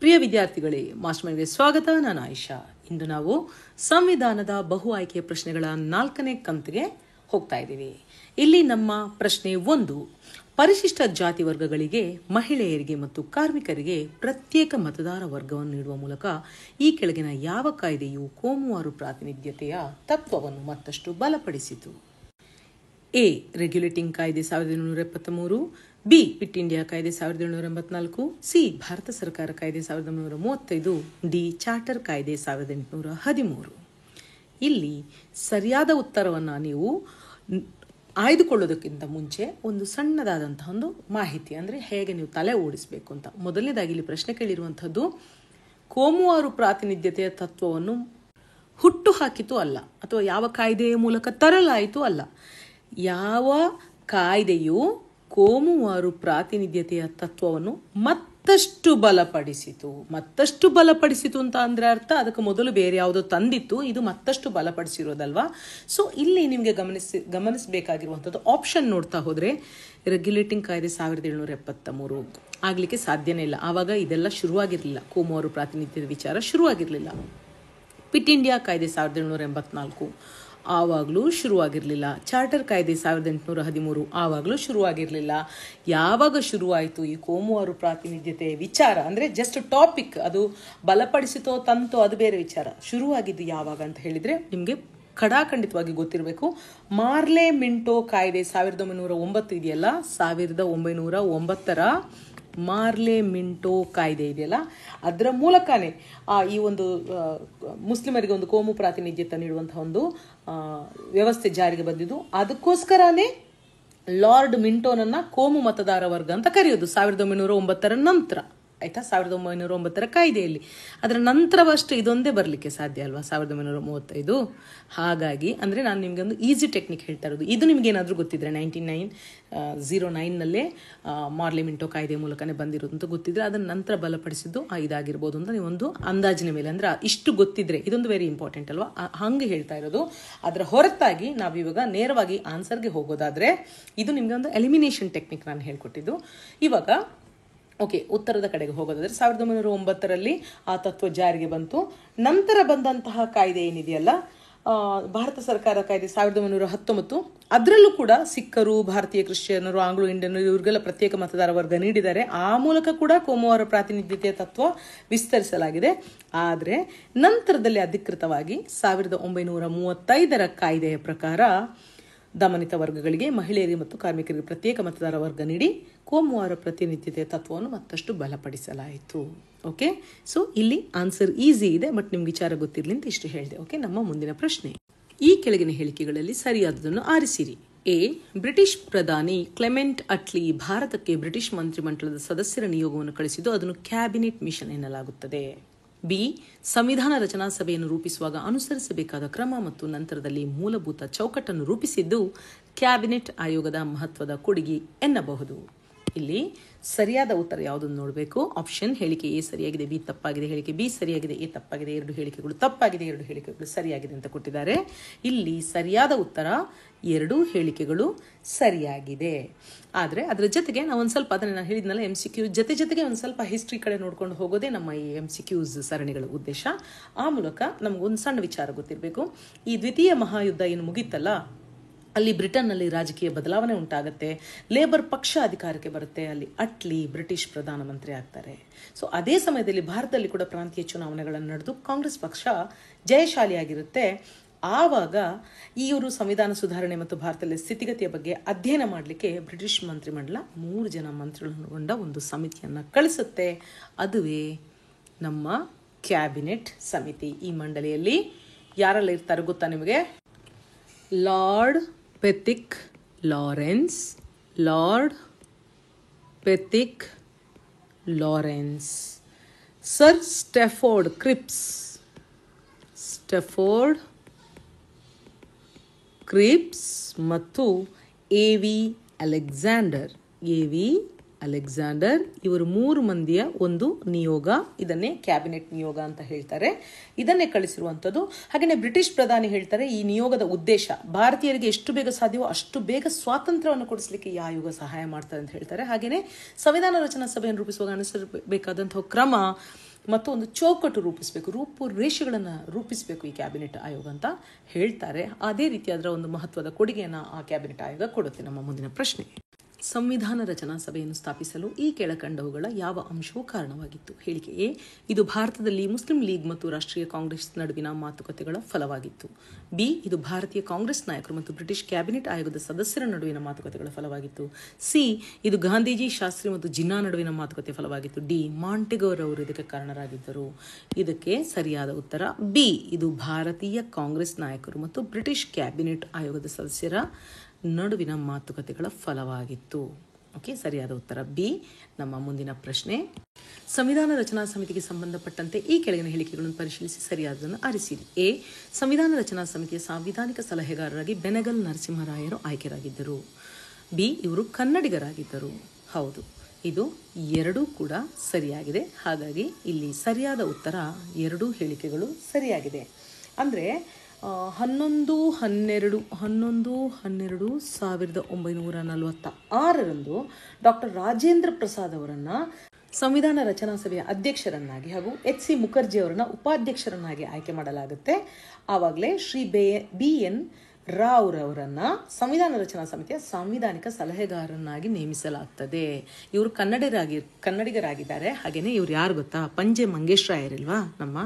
ಪ್ರಿಯ ವಿದ್ಯಾರ್ಥಿಗಳೇ, ಮಾಸ್ಟರ್ ಮೈಂಡ್ಗೆ ಸ್ವಾಗತ. ನಾನು ಆಯಿಷಾ. ಇಂದು ನಾವು ಸಂವಿಧಾನದ ಬಹು ಆಯ್ಕೆಯ ಪ್ರಶ್ನೆಗಳ 4ನೇ ಕಂತಿಗೆ ಹೋಗ್ತಾ ಇದ್ದೀವಿ. ಇಲ್ಲಿ ನಮ್ಮ ಪ್ರಶ್ನೆ 1, ಪರಿಶಿಷ್ಟ ಜಾತಿ ವರ್ಗಗಳಿಗೆ, ಮಹಿಳೆಯರಿಗೆ ಮತ್ತು ಕಾರ್ಮಿಕರಿಗೆ ಪ್ರತ್ಯೇಕ ಮತದಾರ ವರ್ಗವನ್ನು ನೀಡುವ ಮೂಲಕ ಈ ಕೆಳಗಿನ ಯಾವ ಕಾಯ್ದೆಯು ಕೋಮುವಾರು ಪ್ರಾತಿನಿಧ್ಯತೆಯ ತತ್ವವನ್ನು ಮತ್ತಷ್ಟು ಬಲಪಡಿಸಿತು? ಎ. ರೆಗ್ಯುಲೇಟಿಂಗ್ ಕಾಯ್ದೆ 1973, ಬಿ. ಕ್ವಿಟ್ ಇಂಡಿಯಾ ಕಾಯ್ದೆ 1784, ಸಿ. ಭಾರತ ಸರ್ಕಾರ ಕಾಯ್ದೆ 1935, ಡಿ. ಚಾರ್ಟರ್ ಕಾಯ್ದೆ 1813. ಇಲ್ಲಿ ಸರಿಯಾದ ಉತ್ತರವನ್ನು ನೀವು ಆಯ್ದುಕೊಳ್ಳೋದಕ್ಕಿಂತ ಮುಂಚೆ ಒಂದು ಸಣ್ಣದಾದಂತಹ ಒಂದು ಮಾಹಿತಿ, ಅಂದರೆ ಹೇಗೆ ನೀವು ತಲೆ ಓಡಿಸಬೇಕು ಅಂತ. ಮೊದಲನೇದಾಗಿ ಇಲ್ಲಿ ಪ್ರಶ್ನೆ ಕೇಳಿರುವಂಥದ್ದು ಕೋಮುವಾರು ಪ್ರಾತಿನಿಧ್ಯತೆಯ ತತ್ವವನ್ನು ಹುಟ್ಟು ಹಾಕಿತು ಅಲ್ಲ, ಅಥವಾ ಯಾವ ಕಾಯ್ದೆಯ ಮೂಲಕ ತರಲಾಯಿತು ಅಲ್ಲ. ಯಾವ ಕಾಯ್ದೆಯು ಕೋಮುವಾರು ಪ್ರಾತಿನಿಧ್ಯತೆಯ ತತ್ವವನ್ನು ಮತ್ತಷ್ಟು ಬಲಪಡಿಸಿತು ಅಂತ ಅಂದ್ರೆ ಅರ್ಥ ಅದಕ್ಕೆ ಮೊದಲು ಬೇರೆ ಯಾವುದೋ ತಂದಿತ್ತು, ಇದು ಮತ್ತಷ್ಟು ಬಲಪಡಿಸಿರೋದಲ್ವಾ. ಸೊ ಇಲ್ಲಿ ನಿಮಗೆ ಗಮನಿಸಬೇಕಾಗಿರುವಂಥದ್ದು ಆಪ್ಷನ್ ನೋಡ್ತಾ ಹೋದ್ರೆ ರೆಗ್ಯುಲೇಟಿಂಗ್ ಕಾಯ್ದೆ 1773 ಆಗ್ಲಿಕ್ಕೆ ಸಾಧ್ಯನೇ ಇಲ್ಲ. ಆವಾಗ ಇದೆಲ್ಲ ಶುರುವಾಗಿರಲಿಲ್ಲ, ಕೋಮುವಾರು ಪ್ರಾತಿನಿಧ್ಯದ ವಿಚಾರ ಶುರುವಾಗಿರಲಿಲ್ಲ. ಕ್ವಿಟ್ ಇಂಡಿಯಾ ಕಾಯ್ದೆ 1784 ಆವಾಗಲೂ ಶುರುವಾಗಿರಲಿಲ್ಲ. ಚಾರ್ಟರ್ ಕಾಯ್ದೆ 1813 ಆವಾಗಲೂ ಶುರುವಾಗಿರಲಿಲ್ಲ. ಯಾವಾಗ ಶುರುವಾಯಿತು ಈ ಕೋಮುವಾರು ಪ್ರಾತಿನಿಧ್ಯತೆ ವಿಚಾರ, ಅಂದರೆ ಜಸ್ಟ್ ಟಾಪಿಕ್, ಅದು ಬಲಪಡಿಸಿತೋ ತಂತೋ ಅದು ಬೇರೆ ವಿಚಾರ. ಶುರುವಾಗಿದ್ದು ಯಾವಾಗ ಅಂತ ಹೇಳಿದರೆ ನಿಮಗೆ ಖಡಾಖಂಡಿತವಾಗಿ ಗೊತ್ತಿರಬೇಕು. ಮಾರ್ಲೆ ಮಿಂಟೋ ಕಾಯ್ದೆ 1909 ಇದೆಯಲ್ಲ, 1909ರ ಮಾರ್ಲೆ ಮಿಂಟೋ ಕಾಯ್ದೆ ಇದೆಯಲ್ಲ, ಅದರ ಮೂಲಕನೇ ಈ ಒಂದು ಮುಸ್ಲಿಮರಿಗೆ ಒಂದು ಕೋಮು ಪ್ರಾತಿನಿಧ್ಯತೆ ನೀಡುವಂತಹ ಒಂದು ವ್ಯವಸ್ಥೆ ಜಾರಿಗೆ ಬಂದಿದ್ದು. ಅದಕ್ಕೋಸ್ಕರನೇ ಲಾರ್ಡ್ ಮಿಂಟೋನನ್ನ ಕೋಮು ಮತದಾರ ವರ್ಗ ಅಂತ ಕರೆಯೋದು 1909ರ ನಂತರ. ಆಯ್ತಾ, 1909ರ ಕಾಯ್ದೆಯಲ್ಲಿ. ಅದರ ನಂತರವಷ್ಟು ಇದೊಂದೇ ಬರಲಿಕ್ಕೆ ಸಾಧ್ಯ ಅಲ್ವಾ, 1935. ಹಾಗಾಗಿ ಅಂದರೆ ನಾನು ನಿಮಗೆ ಒಂದು ಈಸಿ ಟೆಕ್ನಿಕ್ ಹೇಳ್ತಾ ಇರೋದು. ಇದು ನಿಮ್ಗೆ ಏನಾದರೂ ಗೊತ್ತಿದ್ರೆ 1909ನಲ್ಲೇ ಮಾರ್ಲೆ ಮಿಂಟೋ ಕಾಯ್ದೆ ಮೂಲಕನೇ ಬಂದಿರೋದು ಅಂತ ಗೊತ್ತಿದ್ರೆ ಅದನ್ನ ನಂತರ ಬಲಪಡಿಸಿದ್ದು ಇದಾಗಿರ್ಬೋದು ಅಂತ ನೀವೊಂದು ಅಂದಾಜಿನ ಮೇಲೆ, ಅಂದರೆ ಇಷ್ಟು ಗೊತ್ತಿದ್ರೆ, ಇದೊಂದು ವೆರಿ ಇಂಪಾರ್ಟೆಂಟ್ ಅಲ್ವಾ, ಹಂಗೆ ಹೇಳ್ತಾ ಇರೋದು. ಅದರ ಹೊರತಾಗಿ ನಾವಿವಾಗ ನೇರವಾಗಿ ಆನ್ಸರ್ಗೆ ಹೋಗೋದಾದ್ರೆ ಇದು ನಿಮ್ಗೆ ಒಂದು ಎಲಿಮಿನೇಷನ್ ಟೆಕ್ನಿಕ್ ನಾನು ಹೇಳ್ಕೊಟ್ಟಿದ್ದು. ಇವಾಗ ಓಕೆ, ಉತ್ತರದ ಕಡೆಗೆ ಹೋಗೋದಾದ್ರೆ 1909ರಲ್ಲಿ ಆ ತತ್ವ ಜಾರಿಗೆ ಬಂತು. ನಂತರ ಬಂದಂತಹ ಕಾಯ್ದೆ ಏನಿದೆಯಲ್ಲ, ಭಾರತ ಸರ್ಕಾರ ಕಾಯ್ದೆ 1919, ಅದರಲ್ಲೂ ಕೂಡ ಸಿಖ್ಖರು, ಭಾರತೀಯ ಕ್ರಿಶ್ಚಿಯನ್ನರು, ಆಂಗ್ಲೋ ಇಂಡಿಯನ್ನರು ಇವರಿಗೆಲ್ಲ ಪ್ರತ್ಯೇಕ ಮತದಾರ ವರ್ಗ ನೀಡಿದ್ದಾರೆ. ಆ ಮೂಲಕ ಕೂಡ ಕೋಮುವಾರು ಪ್ರಾತಿನಿಧ್ಯತೆಯ ತತ್ವ ವಿಸ್ತರಿಸಲಾಗಿದೆ. ಆದರೆ ನಂತರದಲ್ಲಿ ಅಧಿಕೃತವಾಗಿ 1935ರ ಕಾಯ್ದೆಯ ಪ್ರಕಾರ ದಮನಿತ ವರ್ಗಗಳಿಗೆ, ಮಹಿಳೆಯರಿಗೆ ಮತ್ತು ಕಾರ್ಮಿಕರಿಗೆ ಪ್ರತ್ಯೇಕ ಮತದಾರ ವರ್ಗ ನೀಡಿ ಕೋಮುವಾರ ಪ್ರಾತಿನಿಧ್ಯತೆಯ ತತ್ವವನ್ನು ಮತ್ತಷ್ಟು ಬಲಪಡಿಸಲಾಯಿತು. ಓಕೆ, ಸೊ ಇಲ್ಲಿ ಆನ್ಸರ್ ಈಸಿ ಇದೆ, ಬಟ್ ನಿಮ್ಗೆ ವಿಚಾರ ಗೊತ್ತಿರಲಿ ಅಂತ ಇಷ್ಟು ಹೇಳಿದೆ. ಓಕೆ, ನಮ್ಮ ಮುಂದಿನ ಪ್ರಶ್ನೆ, ಈ ಕೆಳಗಿನ ಹೇಳಿಕೆಗಳಲ್ಲಿ ಸರಿಯಾದದನ್ನು ಆರಿಸಿರಿ. ಎ. ಬ್ರಿಟಿಷ್ ಪ್ರಧಾನಿ ಕ್ಲೆಮೆಂಟ್ ಅಟ್ಲಿ ಭಾರತಕ್ಕೆ ಬ್ರಿಟಿಷ್ ಮಂತ್ರಿಮಂಡಲದ ಸದಸ್ಯರ ನಿಯೋಗವನ್ನು ಕಳಿಸಿದ್ದು ಅದನ್ನು ಕ್ಯಾಬಿನೆಟ್ ಮಿಷನ್ ಎನ್ನಲಾಗುತ್ತದೆ. ಬಿ. ಸಂವಿಧಾನ ರಚನಾ ಸಭೆಯನ್ನು ರೂಪಿಸುವಾಗ ಅನುಸರಿಸಬೇಕಾದ ಕ್ರಮ ಮತ್ತು ನಂತರದಲ್ಲಿ ಮೂಲಭೂತ ಚೌಕಟ್ಟನ್ನು ರೂಪಿಸಿದ್ದು ಕ್ಯಾಬಿನೆಟ್ ಆಯೋಗದ ಮಹತ್ವದ ಕೊಡುಗೆ ಎನ್ನಬಹುದು. ಇಲ್ಲಿ ಸರಿಯಾದ ಉತ್ತರ ಯಾವುದನ್ನು ನೋಡಬೇಕು. ಆಪ್ಷನ್: ಹೇಳಿಕೆ ಎ ಸರಿಯಾಗಿದೆ, ಬಿ ತಪ್ಪಾಗಿದೆ, ಹೇಳಿಕೆ ಬಿ ಸರಿಯಾಗಿದೆ, ಎ ತಪ್ಪಾಗಿದೆ, 2 ಹೇಳಿಕೆಗಳು ತಪ್ಪಾಗಿದೆ, 2 ಹೇಳಿಕೆಗಳು ಸರಿಯಾಗಿದೆ ಅಂತ ಕೊಟ್ಟಿದ್ದಾರೆ. ಇಲ್ಲಿ ಸರಿಯಾದ ಉತ್ತರ 2 ಹೇಳಿಕೆಗಳು ಸರಿಯಾಗಿದೆ. ಆದರೆ ಅದರ ಜೊತೆಗೆ ನಾವು ಒಂದು ಸ್ವಲ್ಪ, ಅದನ್ನು ನಾನು ಹೇಳಿದ್ನಲ್ಲ, MCQ ಜೊತೆಗೆ ಒಂದು ಸ್ವಲ್ಪ ಹಿಸ್ಟ್ರಿ ಕಡೆ ನೋಡ್ಕೊಂಡು ಹೋಗೋದೇ ನಮ್ಮ ಈ MCQs ಸರಣಿಗಳ ಉದ್ದೇಶ. ಆ ಮೂಲಕ ನಮಗೊಂದು ಸಣ್ಣ ವಿಚಾರ ಗೊತ್ತಿರಬೇಕು. ಈ ದ್ವಿತೀಯ ಮಹಾಯುದ್ಧ ಏನು ಮುಗೀತಲ್ಲ, ಅಲ್ಲಿ ಬ್ರಿಟನ್ನಲ್ಲಿ ರಾಜಕೀಯ ಬದಲಾವಣೆ ಉಂಟಾಗುತ್ತೆ, ಲೇಬರ್ ಪಕ್ಷ ಅಧಿಕಾರಕ್ಕೆ ಬರುತ್ತೆ, ಅಲ್ಲಿ ಅಟ್ಲಿ ಬ್ರಿಟಿಷ್ ಪ್ರಧಾನಮಂತ್ರಿ ಆಗ್ತಾರೆ. ಸೊ ಅದೇ ಸಮಯದಲ್ಲಿ ಭಾರತದಲ್ಲಿ ಕೂಡ ಪ್ರಾಂತೀಯ ಚುನಾವಣೆಗಳನ್ನು ನಡೆದು ಕಾಂಗ್ರೆಸ್ ಪಕ್ಷ ಜಯಶಾಲಿಯಾಗಿರುತ್ತೆ. ಆವಾಗ ಇವರು ಸಂವಿಧಾನ ಸುಧಾರಣೆ ಮತ್ತು ಭಾರತದಲ್ಲಿ ಸ್ಥಿತಿಗತಿಯ ಬಗ್ಗೆ ಅಧ್ಯಯನ ಮಾಡಲಿಕ್ಕೆ ಬ್ರಿಟಿಷ್ ಮಂತ್ರಿಮಂಡಲ 3 ಜನ ಮಂತ್ರಿಗಳನ್ನೊಳಗೊಂಡ ಒಂದು ಸಮಿತಿಯನ್ನು ಕಳಿಸುತ್ತೆ. ಅದುವೇ ನಮ್ಮ ಕ್ಯಾಬಿನೆಟ್ ಸಮಿತಿ. ಈ ಮಂಡಳಿಯಲ್ಲಿ ಯಾರೆಲ್ಲ ಇರ್ತಾರೆ ಗೊತ್ತಾ ನಿಮಗೆ? Lord Pethick Lawrence, lord Pethick Lawrence, sir Stafford Cripps, ಮತ್ತು ಎ.ವಿ. ಅಲೆಕ್ಸಾಂಡರ್. ಇವರು 3 ಮಂದಿಯ ಒಂದು ನಿಯೋಗ, ಇದನ್ನೇ ಕ್ಯಾಬಿನೆಟ್ ನಿಯೋಗ ಅಂತ ಹೇಳ್ತಾರೆ. ಇದನ್ನೇ ಕಳಿಸಿರುವಂಥದ್ದು. ಹಾಗೆಯೇ ಬ್ರಿಟಿಷ್ ಪ್ರಧಾನಿ ಹೇಳ್ತಾರೆ, ಈ ನಿಯೋಗದ ಉದ್ದೇಶ ಭಾರತೀಯರಿಗೆ ಎಷ್ಟು ಬೇಗ ಸಾಧ್ಯವೋ ಅಷ್ಟು ಬೇಗ ಸ್ವಾತಂತ್ರ್ಯವನ್ನು ಕೊಡಿಸಲಿಕ್ಕೆ ಈ ಆಯೋಗ ಸಹಾಯ ಮಾಡ್ತಾರೆ ಅಂತ ಹೇಳ್ತಾರೆ. ಹಾಗೆಯೇ ಸಂವಿಧಾನ ರಚನಾ ಸಭೆಯನ್ನು ರೂಪಿಸುವಾಗ ಅನುಸರಿಸಬೇಕಾದಂತಹ ಕ್ರಮ ಮತ್ತು ಒಂದು ಚೌಕಟ್ಟು ರೂಪಿಸಬೇಕು, ರೂಪುರೇಷೆಗಳನ್ನು ರೂಪಿಸಬೇಕು ಈ ಕ್ಯಾಬಿನೆಟ್ ಆಯೋಗ ಅಂತ ಹೇಳ್ತಾರೆ. ಅದೇ ರೀತಿ ಅದರ ಒಂದು ಮಹತ್ವದ ಕೊಡುಗೆಯನ್ನು ಆ ಕ್ಯಾಬಿನೆಟ್ ಆಯೋಗ ಕೊಡುತ್ತೆ. ನಮ್ಮ ಮುಂದಿನ ಪ್ರಶ್ನೆ, ಸಂವಿಧಾನ ರಚನಾ ಸಭೆಯನ್ನು ಸ್ಥಾಪಿಸಲು ಈ ಕೆಳಕಂಡವುಗಳ ಯಾವ ಅಂಶವು ಕಾರಣವಾಗಿತ್ತು? ಹೇಳಿಕೆ ಎ, ಇದು ಭಾರತದಲ್ಲಿ ಮುಸ್ಲಿಂ ಲೀಗ್ ಮತ್ತು ರಾಷ್ಟ್ರೀಯ ಕಾಂಗ್ರೆಸ್ ನಡುವಿನ ಮಾತುಕತೆಗಳ ಫಲವಾಗಿತ್ತು. ಬಿ, ಇದು ಭಾರತೀಯ ಕಾಂಗ್ರೆಸ್ ನಾಯಕರು ಮತ್ತು ಬ್ರಿಟಿಷ್ ಕ್ಯಾಬಿನೆಟ್ ಆಯೋಗದ ಸದಸ್ಯರ ನಡುವಿನ ಮಾತುಕತೆಗಳ ಫಲವಾಗಿತ್ತು. ಸಿ, ಇದು ಗಾಂಧೀಜಿ, ಶಾಸ್ತ್ರಿ ಮತ್ತು ಜಿನ್ನಾ ನಡುವಿನ ಮಾತುಕತೆ ಫಲವಾಗಿತ್ತು. ಡಿ, ಮಾಂಟೆಗೋರ್ ಅವರು ಇದಕ್ಕೆ ಕಾರಣರಾಗಿದ್ದರು. ಇದಕ್ಕೆ ಸರಿಯಾದ ಉತ್ತರ ಬಿ, ಇದು ಭಾರತೀಯ ಕಾಂಗ್ರೆಸ್ ನಾಯಕರು ಮತ್ತು ಬ್ರಿಟಿಷ್ ಕ್ಯಾಬಿನೆಟ್ ಆಯೋಗದ ಸದಸ್ಯರ ನಡುವಿನ ಮಾತುಕತೆಗಳ ಫಲವಾಗಿತ್ತು. ಓಕೆ, ಸರಿಯಾದ ಉತ್ತರ ಬಿ. ನಮ್ಮ ಮುಂದಿನ ಪ್ರಶ್ನೆ, ಸಂವಿಧಾನ ರಚನಾ ಸಮಿತಿಗೆ ಸಂಬಂಧಪಟ್ಟಂತೆ ಈ ಕೆಳಗಿನ ಹೇಳಿಕೆಗಳನ್ನು ಪರಿಶೀಲಿಸಿ ಸರಿಯಾದದನ್ನು ಆರಿಸಿರಿ. ಎ, ಸಂವಿಧಾನ ರಚನಾ ಸಮಿತಿಯ ಸಾಂವಿಧಾನಿಕ ಸಲಹೆಗಾರರಾಗಿ ಬೆನಗಲ್ ನರಸಿಂಹರಾಯರು ಆಯ್ಕೆಯಾಗಿದ್ದರು. ಬಿ, ಇವರು ಕನ್ನಡಿಗರಾಗಿದ್ದರು. ಹೌದು, ಇದು ಎರಡೂ ಕೂಡ ಸರಿಯಾಗಿದೆ. ಹಾಗಾಗಿ ಇಲ್ಲಿ ಸರಿಯಾದ ಉತ್ತರ ಎರಡೂ ಹೇಳಿಕೆಗಳು ಸರಿಯಾಗಿದೆ. ಅಂದರೆ 11/12/1946 ಡಾಕ್ಟರ್ ರಾಜೇಂದ್ರ ಪ್ರಸಾದ್ ಅವರನ್ನು ಸಂವಿಧಾನ ರಚನಾ ಸಭೆಯ ಅಧ್ಯಕ್ಷರನ್ನಾಗಿ ಹಾಗೂ ಎಚ್ ಸಿ ಮುಖರ್ಜಿ ಅವರನ್ನು ಉಪಾಧ್ಯಕ್ಷರನ್ನಾಗಿ ಆಯ್ಕೆ ಮಾಡಲಾಗುತ್ತೆ. ಆವಾಗಲೇ ಶ್ರೀ BN ರಾವ್ ಅವರನ್ನು ಸಂವಿಧಾನ ರಚನಾ ಸಮಿತಿಯ ಸಾಂವಿಧಾನಿಕ ಸಲಹೆಗಾರನಾಗಿ ನೇಮಿಸಲಾಗ್ತದೆ. ಇವರು ಕನ್ನಡಿಗರಾಗಿದ್ದಾರೆ. ಹಾಗೆಯೇ ಇವ್ರು ಯಾರು ಗೊತ್ತಾ? ಪಂಜೆ ಮಂಗೇಶ್ ರಾಯರಿಲ್ವಾ, ನಮ್ಮ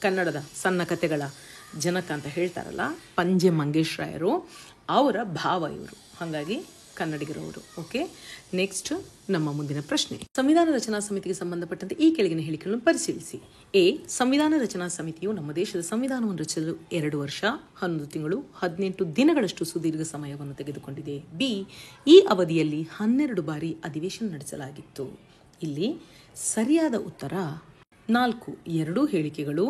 ಕನ್ನಡದ ಸಣ್ಣ ಕಥೆಗಳ ಜನಕ ಅಂತ ಹೇಳ್ತಾರಲ್ಲ, ಪಂಜೆ ಮಂಗೇಶ್ ರಾಯರು ಅವರ ಭಾವ ಇವರು. ಹಾಗಾಗಿ ಕನ್ನಡಿಗರವರು. ಓಕೆ, ನೆಕ್ಸ್ಟ್ ನಮ್ಮ ಮುಂದಿನ ಪ್ರಶ್ನೆ, ಸಂವಿಧಾನ ರಚನಾ ಸಮಿತಿಗೆ ಸಂಬಂಧಪಟ್ಟಂತೆ ಈ ಕೆಳಗಿನ ಹೇಳಿಕೆಗಳನ್ನು ಪರಿಶೀಲಿಸಿ. ಎ, ಸಂವಿಧಾನ ರಚನಾ ಸಮಿತಿಯು ನಮ್ಮ ದೇಶದ ಸಂವಿಧಾನವನ್ನು ರಚಿಸಲು 2 ವರ್ಷ 11 ತಿಂಗಳು 18 ದಿನಗಳಷ್ಟು ಸುದೀರ್ಘ ಸಮಯವನ್ನು ತೆಗೆದುಕೊಂಡಿದೆ. ಬಿ, ಈ ಅವಧಿಯಲ್ಲಿ 12 ಬಾರಿ ಅಧಿವೇಶನ ನಡೆಸಲಾಗಿತ್ತು. ಇಲ್ಲಿ ಸರಿಯಾದ ಉತ್ತರ 4. ಎರಡೂ ಹೇಳಿಕೆಗಳು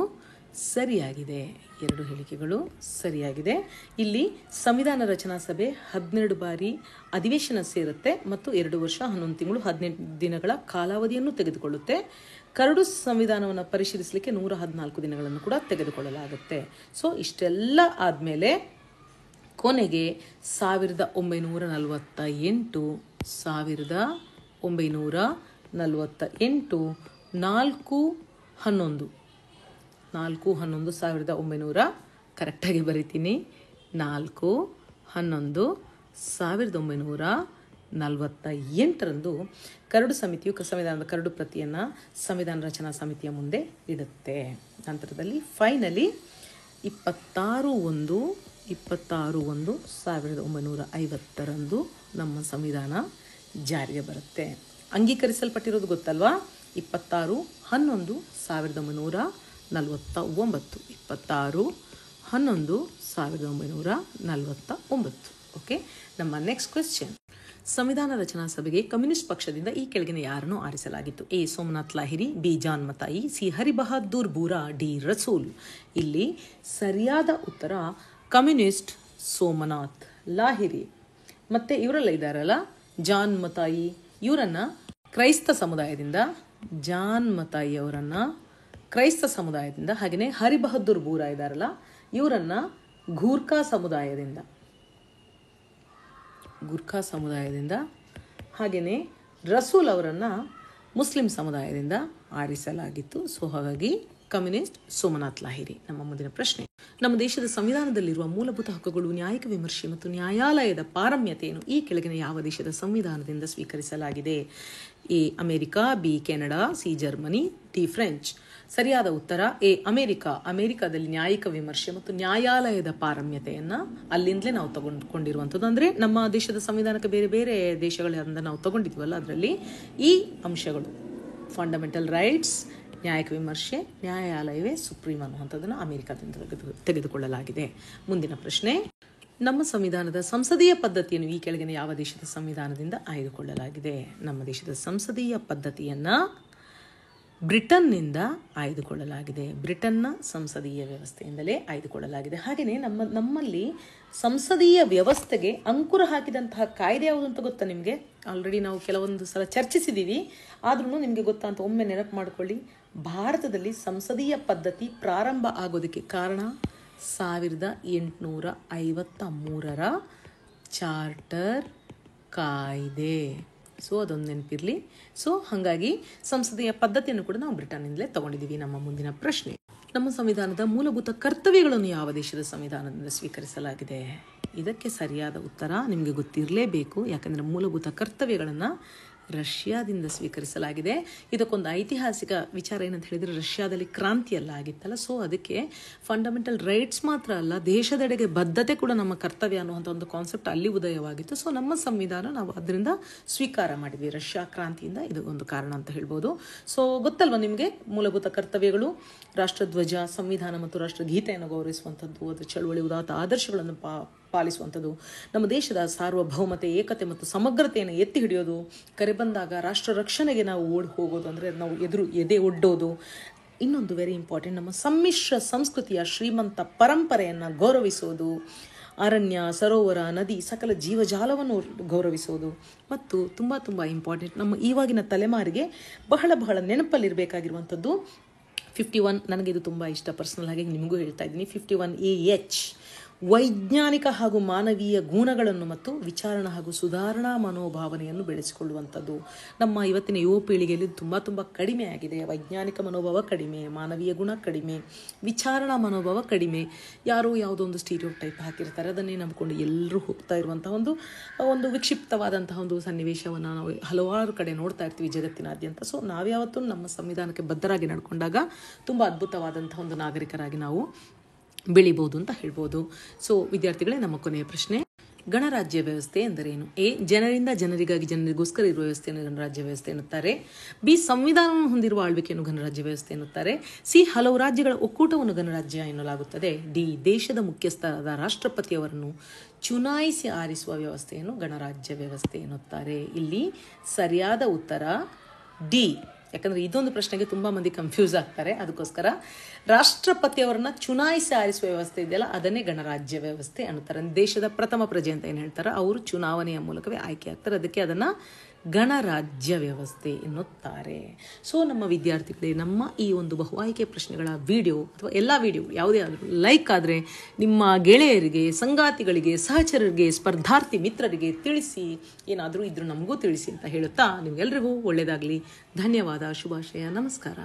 ಸರಿಯಾಗಿದೆ. ಇಲ್ಲಿ ಸಂವಿಧಾನ ರಚನಾ ಸಭೆ 12 ಬಾರಿ ಅಧಿವೇಶನ ಸೇರುತ್ತೆ ಮತ್ತು 2 ವರ್ಷ 11 ತಿಂಗಳು 18 ದಿನಗಳ ಕಾಲಾವಧಿಯನ್ನು ತೆಗೆದುಕೊಳ್ಳುತ್ತೆ. ಕರಡು ಸಂವಿಧಾನವನ್ನು ಪರಿಶೀಲಿಸಲಿಕ್ಕೆ 114 ದಿನಗಳನ್ನು ಕೂಡ ತೆಗೆದುಕೊಳ್ಳಲಾಗುತ್ತೆ. ಸೊ ಇಷ್ಟೆಲ್ಲ ಆದಮೇಲೆ ಕೊನೆಗೆ 1948 4/11/1900 ಕರೆಕ್ಟಾಗಿ ಬರಿತೀನಿ. 4/11/1948 ಕರಡು ಸಮಿತಿಯು ಸಂವಿಧಾನದ ಕರಡು ಪ್ರತಿಯನ್ನು ಸಂವಿಧಾನ ರಚನಾ ಸಮಿತಿಯ ಮುಂದೆ ಇಡುತ್ತೆ. ನಂತರದಲ್ಲಿ ಫೈನಲಿ 26/1/1950 ನಮ್ಮ ಸಂವಿಧಾನ ಜಾರಿಗೆ ಬರುತ್ತೆ. ಅಂಗೀಕರಿಸಲ್ಪಟ್ಟಿರೋದು ಗೊತ್ತಲ್ವಾ? 26/11/1949. 26/11/1949. ಓಕೆ, ನಮ್ಮ ನೆಕ್ಸ್ಟ್ ಕ್ವೆಶ್ಚನ್, ಸಂವಿಧಾನ ರಚನಾ ಸಭೆಗೆ ಕಮ್ಯುನಿಸ್ಟ್ ಪಕ್ಷದಿಂದ ಈ ಕೆಳಗಿನ ಯಾರನ್ನು ಆರಿಸಲಾಗಿತ್ತು? A, Somnath Lahiri, B, John Mathai, C, Haribahadur Bura, D, Rasul. ಇಲ್ಲಿ ಸರಿಯಾದ ಉತ್ತರ ಕಮ್ಯುನಿಸ್ಟ್ ಸೋಮನಾಥ್ ಲಾಹಿರಿ. ಮತ್ತೆ ಇವರೆಲ್ಲ ಇದ್ದಾರಲ್ಲ, ಜಾನ್ ಮತಾಯಿ, ಇವರನ್ನು ಕ್ರೈಸ್ತ ಸಮುದಾಯದಿಂದ, ಹಾಗೆಯೇ ಹರಿಬಹದ್ದೂರ್ ಬೂರಾ ಇದ್ದಾರಲ್ಲ, ಇವರನ್ನ ಗೂರ್ಖಾ ಸಮುದಾಯದಿಂದ, ಹಾಗೆಯೇ ರಸೂಲ್ ಅವರನ್ನ ಮುಸ್ಲಿಂ ಸಮುದಾಯದಿಂದ ಆರಿಸಲಾಗಿತ್ತು. ಸೊ ಹಾಗಾಗಿ ಕಮ್ಯುನಿಸ್ಟ್ ಸೋಮನಾಥ್ ಲಾಹಿರಿ. ನಮ್ಮ ಮುಂದಿನ ಪ್ರಶ್ನೆ, ನಮ್ಮ ದೇಶದ ಸಂವಿಧಾನದಲ್ಲಿರುವ ಮೂಲಭೂತ ಹಕ್ಕುಗಳು, ನ್ಯಾಯಿಕ ವಿಮರ್ಶೆ ಮತ್ತು ನ್ಯಾಯಾಲಯದ ಪಾರಮ್ಯತೆಯನ್ನು ಈ ಕೆಳಗಿನ ಯಾವ ದೇಶದ ಸಂವಿಧಾನದಿಂದ ಸ್ವೀಕರಿಸಲಾಗಿದೆ? A, America, B, Canada, C, Germany, D, French. ಸರಿಯಾದ ಉತ್ತರ ಎ, ಅಮೆರಿಕಾದಲ್ಲಿ ನ್ಯಾಯಿಕ ವಿಮರ್ಶೆ ಮತ್ತು ನ್ಯಾಯಾಲಯದ ಪಾರಮ್ಯತೆಯನ್ನು ಅಲ್ಲಿಂದಲೇ ನಾವು ತಗೊಂಡಿರುವಂಥದ್ದು. ಅಂದರೆ ನಮ್ಮ ದೇಶದ ಸಂವಿಧಾನಕ್ಕೆ ಬೇರೆ ಬೇರೆ ದೇಶಗಳಿಂದ ನಾವು ತಗೊಂಡಿದ್ವಲ್ಲ, ಅದರಲ್ಲಿ ಈ ಅಂಶಗಳು ಫಂಡಮೆಂಟಲ್ ರೈಟ್ಸ್, ನ್ಯಾಯಿಕ ವಿಮರ್ಶೆ, ನ್ಯಾಯಾಲಯವೇ ಸುಪ್ರೀಂ ಅನ್ನುವಂಥದ್ದನ್ನು ಅಮೆರಿಕಾದಿಂದ ತೆಗೆದುಕೊಳ್ಳಲಾಗಿದೆ. ಮುಂದಿನ ಪ್ರಶ್ನೆ, ನಮ್ಮ ಸಂವಿಧಾನದ ಸಂಸದೀಯ ಪದ್ಧತಿಯನ್ನು ಈ ಕೆಳಗಿನ ಯಾವ ದೇಶದ ಸಂವಿಧಾನದಿಂದ ಆಯ್ದುಕೊಳ್ಳಲಾಗಿದೆ? ನಮ್ಮ ದೇಶದ ಸಂಸದೀಯ ಪದ್ಧತಿಯನ್ನು ಬ್ರಿಟನ್ನಿಂದ ಆಯ್ದುಕೊಳ್ಳಲಾಗಿದೆ. ಬ್ರಿಟನ್ನ ಸಂಸದೀಯ ವ್ಯವಸ್ಥೆಯಿಂದಲೇ ಆಯ್ದುಕೊಳ್ಳಲಾಗಿದೆ. ಹಾಗೆಯೇ ನಮ್ಮಲ್ಲಿ ಸಂಸದೀಯ ವ್ಯವಸ್ಥೆಗೆ ಅಂಕುರ ಹಾಕಿದಂತಹ ಕಾಯ್ದೆ ಯಾವುದು ಅಂತ ಗೊತ್ತಾ ನಿಮಗೆ? ಆಲ್ರೆಡಿ ನಾವು ಕೆಲವೊಂದು ಸಲ ಚರ್ಚಿಸಿದ್ದೀವಿ, ಆದ್ರೂ ನಿಮಗೆ ಗೊತ್ತಾ ಅಂತ ಒಮ್ಮೆ ನೆನಪು ಮಾಡಿಕೊಳ್ಳಿ. ಭಾರತದಲ್ಲಿ ಸಂಸದೀಯ ಪದ್ಧತಿ ಪ್ರಾರಂಭ ಆಗೋದಕ್ಕೆ ಕಾರಣ 1853 ಚಾರ್ಟರ್ ಕಾಯ್ದೆ. ಸೊ ಅದೊಂದು ನೆನಪಿರಲಿ. ಸೊ ಹಾಗಾಗಿ ಸಂಸದೀಯ ಪದ್ಧತಿಯನ್ನು ಕೂಡ ನಾವು ಬ್ರಿಟನ್ನಿಂದಲೇ ತಗೊಂಡಿದ್ದೀವಿ. ನಮ್ಮ ಮುಂದಿನ ಪ್ರಶ್ನೆ, ನಮ್ಮ ಸಂವಿಧಾನದ ಮೂಲಭೂತ ಕರ್ತವ್ಯಗಳನ್ನು ಯಾವ ದೇಶದ ಸಂವಿಧಾನದಿಂದ ಸ್ವೀಕರಿಸಲಾಗಿದೆ? ಇದಕ್ಕೆ ಸರಿಯಾದ ಉತ್ತರ ನಿಮಗೆ ಗೊತ್ತಿರಲೇಬೇಕು. ಯಾಕಂದರೆ ಮೂಲಭೂತ ಕರ್ತವ್ಯಗಳನ್ನು ರಷ್ಯಾದಿಂದ ಸ್ವೀಕರಿಸಲಾಗಿದೆ. ಇದಕ್ಕೊಂದು ಐತಿಹಾಸಿಕ ವಿಚಾರ ಏನಂತ ಹೇಳಿದರೆ, ರಷ್ಯಾದಲ್ಲಿ ಕ್ರಾಂತಿ ಎಲ್ಲ ಆಗಿತ್ತಲ್ಲ, ಸೊ ಅದಕ್ಕೆ ಫಂಡಮೆಂಟಲ್ ರೈಟ್ಸ್ ಮಾತ್ರ ಅಲ್ಲ, ದೇಶದೆಡೆಗೆ ಬದ್ಧತೆ ಕೂಡ ನಮ್ಮ ಕರ್ತವ್ಯ ಅನ್ನುವಂಥ ಒಂದು ಕಾನ್ಸೆಪ್ಟ್ ಅಲ್ಲಿ ಉದಯವಾಗಿತ್ತು. ಸೊ ನಮ್ಮ ಸಂವಿಧಾನ ನಾವು ಅದರಿಂದ ಸ್ವೀಕಾರ ಮಾಡಿದ್ವಿ ರಷ್ಯಾ ಕ್ರಾಂತಿಯಿಂದ. ಇದು ಒಂದು ಕಾರಣ ಅಂತ ಹೇಳ್ಬೋದು. ಸೊ ಗೊತ್ತಲ್ವ ನಿಮಗೆ, ಮೂಲಭೂತ ಕರ್ತವ್ಯಗಳು ರಾಷ್ಟ್ರಧ್ವಜ, ಸಂವಿಧಾನ ಮತ್ತು ರಾಷ್ಟ್ರಗೀತೆಯನ್ನು ಗೌರವಿಸುವಂಥದ್ದು, ಅದು ಚಳುವಳಿ ಉದಾತ್ತ ಆದರ್ಶಗಳನ್ನು ಪಾಲಿಸುವಂಥದ್ದು, ನಮ್ಮ ದೇಶದ ಸಾರ್ವಭೌಮತೆ, ಏಕತೆ ಮತ್ತು ಸಮಗ್ರತೆಯನ್ನು ಎತ್ತಿ ಹಿಡಿಯೋದು, ಕರೆ ಬಂದಾಗ ರಾಷ್ಟ್ರ ರಕ್ಷಣೆಗೆ ನಾವು ಓಡಿ ಹೋಗೋದು, ಅಂದರೆ ನಾವು ಎದೆ ಒಡ್ಡೋದು. ಇನ್ನೊಂದು ವೆರಿ ಇಂಪಾರ್ಟೆಂಟ್, ನಮ್ಮ ಸಮ್ಮಿಶ್ರ ಸಂಸ್ಕೃತಿಯ ಶ್ರೀಮಂತ ಪರಂಪರೆಯನ್ನು ಗೌರವಿಸೋದು, ಅರಣ್ಯ, ಸರೋವರ, ನದಿ, ಸಕಲ ಜೀವಜಾಲವನ್ನು ಗೌರವಿಸೋದು, ಮತ್ತು ತುಂಬ ತುಂಬ ಇಂಪಾರ್ಟೆಂಟ್, ನಮ್ಮ ಇವಾಗಿನ ತಲೆಮಾರಿಗೆ ಬಹಳ ಬಹಳ ನೆನಪಲ್ಲಿರಬೇಕಾಗಿರುವಂಥದ್ದು 51. ನನಗೆ ಇದು ತುಂಬ ಇಷ್ಟ, ಪರ್ಸನಲ್ ಆಗಿ ನಿಮಗೂ ಹೇಳ್ತಾ ಇದ್ದೀನಿ. 51AH ವೈಜ್ಞಾನಿಕ ಹಾಗೂ ಮಾನವೀಯ ಗುಣಗಳನ್ನು ಮತ್ತು ವಿಚಾರಣಾ ಹಾಗೂ ಸುಧಾರಣಾ ಮನೋಭಾವನೆಯನ್ನು ಬೆಳೆಸಿಕೊಳ್ಳುವಂಥದ್ದು. ನಮ್ಮ ಇವತ್ತಿನ ಯುವ ಪೀಳಿಗೆಯಲ್ಲಿ ತುಂಬ ಕಡಿಮೆ ಆಗಿದೆ. ವೈಜ್ಞಾನಿಕ ಮನೋಭಾವ ಕಡಿಮೆ, ಮಾನವೀಯ ಗುಣ ಕಡಿಮೆ, ವಿಚಾರಣಾ ಮನೋಭಾವ ಕಡಿಮೆ. ಯಾರೋ ಯಾವುದೋ ಒಂದು ಸ್ಟೀರಿಯೋ ಟೈಪ್ ಹಾಕಿರ್ತಾರೆ, ಅದನ್ನೇ ನಂಬಿಕೊಂಡು ಎಲ್ಲರೂ ಹೋಗ್ತಾ ಇರುವಂತಹ ಒಂದು ವಿಕ್ಷಿಪ್ತವಾದಂತಹ ಒಂದು ಸನ್ನಿವೇಶವನ್ನು ನಾವು ಹಲವಾರು ಕಡೆ ನೋಡ್ತಾ ಇರ್ತೀವಿ ಜಗತ್ತಿನಾದ್ಯಂತ. ಸೊ ನಾವ್ಯಾವತ್ತೂ ನಮ್ಮ ಸಂವಿಧಾನಕ್ಕೆ ಬದ್ಧರಾಗಿ ನಡ್ಕೊಂಡಾಗ ತುಂಬ ಅದ್ಭುತವಾದಂಥ ಒಂದು ನಾಗರಿಕರಾಗಿ ನಾವು ಬೆಳಿಬೋದು ಅಂತ ಹೇಳ್ಬೋದು. ಸೊ ವಿದ್ಯಾರ್ಥಿಗಳೇ, ನಮ್ಮ ಕೊನೆಯ ಪ್ರಶ್ನೆ, ಗಣರಾಜ್ಯ ವ್ಯವಸ್ಥೆ ಎಂದರೇನು? ಎ, ಜನರಿಂದ ಜನರಿಗಾಗಿ ಜನರಿಗೋಸ್ಕರ ಇರುವ ವ್ಯವಸ್ಥೆಯನ್ನು ಗಣರಾಜ್ಯ ವ್ಯವಸ್ಥೆ ಎನ್ನುತ್ತಾರೆ. ಬಿ, ಸಂವಿಧಾನವನ್ನು ಹೊಂದಿರುವ ಆಳ್ವಿಕೆಯನ್ನು ಗಣರಾಜ್ಯ ವ್ಯವಸ್ಥೆ ಎನ್ನುತ್ತಾರೆ. ಸಿ, ಹಲವು ರಾಜ್ಯಗಳ ಒಕ್ಕೂಟವನ್ನು ಗಣರಾಜ್ಯ ಎನ್ನಲಾಗುತ್ತದೆ. ಡಿ, ದೇಶದ ಮುಖ್ಯಸ್ಥರಾದ ರಾಷ್ಟ್ರಪತಿಯವರನ್ನು ಚುನಾಯಿಸಿ ಆರಿಸುವ ವ್ಯವಸ್ಥೆಯನ್ನು ಗಣರಾಜ್ಯ ವ್ಯವಸ್ಥೆ ಎನ್ನುತ್ತಾರೆ. ಇಲ್ಲಿ ಸರಿಯಾದ ಉತ್ತರ ಡಿ. ಯಾಕಂದರೆ ಇದೊಂದು ಪ್ರಶ್ನೆಗೆ ತುಂಬ ಮಂದಿ ಕನ್ಫ್ಯೂಸ್ ಆಗ್ತಾರೆ. ಅದಕ್ಕೋಸ್ಕರ ರಾಷ್ಟ್ರಪತಿಯವರನ್ನ ಚುನಾಯಿಸಿ ಆರಿಸುವ ವ್ಯವಸ್ಥೆ ಇದೆಯಲ್ಲ, ಅದನ್ನೇ ಗಣರಾಜ್ಯ ವ್ಯವಸ್ಥೆ ಅನ್ನುತ್ತಾರೆ. ದೇಶದ ಪ್ರಥಮ ಪ್ರಜೆ ಅಂತ ಏನು ಹೇಳ್ತಾರೆ, ಅವರು ಚುನಾವಣೆಯ ಮೂಲಕವೇ ಆಯ್ಕೆ ಆಗ್ತಾರೆ. ಅದಕ್ಕೆ ಅದನ್ನು ಗಣರಾಜ್ಯ ವ್ಯವಸ್ಥೆ ಎನ್ನುತ್ತಾರೆ. ಸೊ ನಮ್ಮ ವಿದ್ಯಾರ್ಥಿಗಳೇ, ನಮ್ಮ ಈ ಒಂದು ಬಹು ಆಯ್ಕೆ ಪ್ರಶ್ನೆಗಳ ವಿಡಿಯೋ ಅಥವಾ ಎಲ್ಲ ವಿಡಿಯೋ ಯಾವುದೇ ಆದರೂ ಲೈಕ್ ಆದರೆ ನಿಮ್ಮ ಗೆಳೆಯರಿಗೆ, ಸಂಗಾತಿಗಳಿಗೆ, ಸಹಚರರಿಗೆ, ಸ್ಪರ್ಧಾರ್ಥಿ ಮಿತ್ರರಿಗೆ ತಿಳಿಸಿ. ಏನಾದರೂ ಇದ್ರೂ ನಮಗೂ ತಿಳಿಸಿ ಅಂತ ಹೇಳುತ್ತಾ, ನಿಮಗೆಲ್ಲರಿಗೂ ಒಳ್ಳೆಯದಾಗಲಿ. ಧನ್ಯವಾದ. ಶುಭಾಶಯ. ನಮಸ್ಕಾರ.